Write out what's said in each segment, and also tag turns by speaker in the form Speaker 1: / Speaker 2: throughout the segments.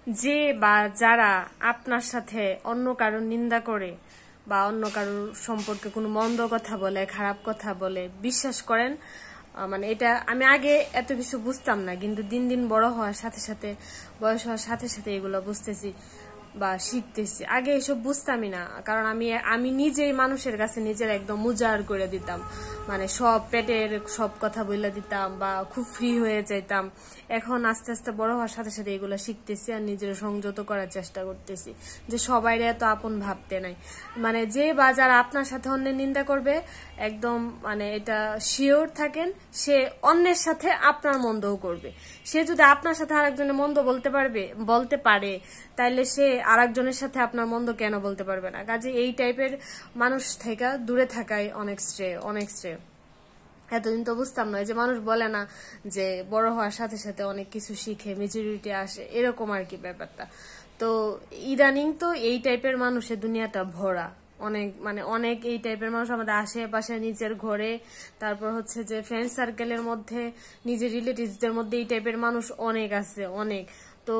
Speaker 1: যে বা যারা আপনার সাথে অন্য কারোর নিন্দা করে বা অন্য কারোর সম্পর্কে কোনো মন্দ কথা বলে, খারাপ কথা বলে, বিশ্বাস করেন মানে এটা আমি আগে এত কিছু বুঝতাম না, কিন্তু দিন দিন বড় হওয়ার সাথে সাথে, বয়স হওয়ার সাথে সাথে এগুলো বুঝতেছি বা শিখতেছি। আগে এসব বুঝতামই না, কারণ আমি নিজেই মানুষের কাছে নিজের একদম উজাড় করে দিতাম, মানে সব পেটের সব কথা বলে দিতাম বা খুব ফ্রি হয়ে যাইতাম। এখন আস্তে আস্তে বড় হওয়ার সাথে সাথে এগুলো শিখতেছি আর নিজের সংযত করার চেষ্টা করতেছি যে সবাইরে এত আপন ভাবতে নাই। মানে যে বা যারা আপনার সাথে অন্যের নিন্দা করবে, একদম মানে এটা শিওর থাকেন সে অন্যের সাথে আপনার মন্দও করবে। সে যদি আপনার সাথে আরেকজনের মন্দ বলতে পারে, তাইলে সে আরেকজনের সাথে আপনার মন্দ কেন বলতে পারবে না? কাজে এই টাইপের মানুষ থেকে দূরে থাকাই অনেক শ্রেয়। এতদিন তো বুঝতাম না, যে মানুষ বলে না যে বড় হওয়ার সাথে সাথে অনেক কিছু শিখে, মেচুরিটি আসে, এরকম আর কি ব্যাপারটা। তো ইদানিং তো এই টাইপের মানুষের দুনিয়াটা ভরা, অনেক এই টাইপের মানুষ আমাদের আশেপাশে, নিজের ঘরে, তারপর হচ্ছে যে ফ্রেন্ড সার্কেলের মধ্যে, নিজের রিলেটিভসদের মধ্যে এই টাইপের মানুষ অনেক আছে, অনেক। তো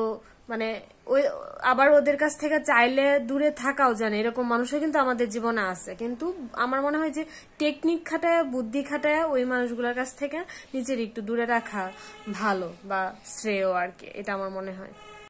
Speaker 1: মানে ওই আবার ওদের কাছ থেকে চাইলে দূরে থাকাও জানে, এরকম মানুষও কিন্তু আমাদের জীবনে আছে। কিন্তু আমার মনে হয় যে টেকনিক খাটায়, বুদ্ধি খাটায় ওই মানুষগুলোর কাছ থেকে নিজের একটু দূরে রাখা ভালো বা শ্রেয় আর কি, এটা আমার মনে হয়।